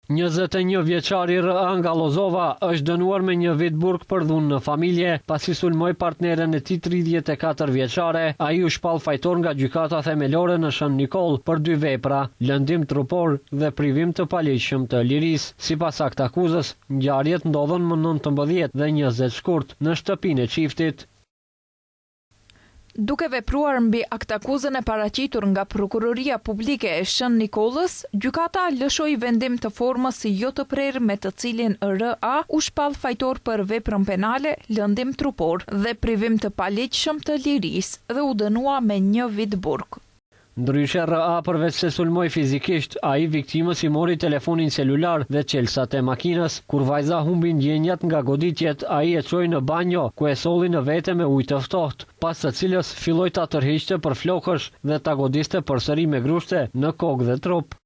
21 vjeçari R.A. nga Lozova është dënuar me 1 vit burg për dhunë në familje, pasi sulmoi partneren e tij 34 vjeçare. Ai u shpall fajtor nga gjykata themelore në Shën Nikol për 2 vepra, lëndim trupor dhe privim të paligjshëm të lirisë. Sipas aktakuzës, ngjarjet ndodhen më 19 dhe 20 shkurt në shtëpinë e çiftit. Duke vepruar mbi aktakuzën e paraqitur nga Prokuroria Publike e Shën Nikollës, gjykata lëshoi vendim të formës jo të prerë me të cilin R.A. u shpall fajtor për veprën penale, lëndim trupor dhe privim të paligjshëm të lirisë dhe u dënua me 1 vit burg. Ndryshe R.A. përveç se sulmoi fizikisht, ai viktimës i mori telefonin celular dhe çelësat e makinës. Kur vajza humbi ndjenjat nga goditjet, ai e çoi në banjo, ku e solli në vete me ujë të ftohtë, pas së cilës filloi ta tërhiqte për flokësh dhe ta godiste përsëri me grushte në kokë dhe trup.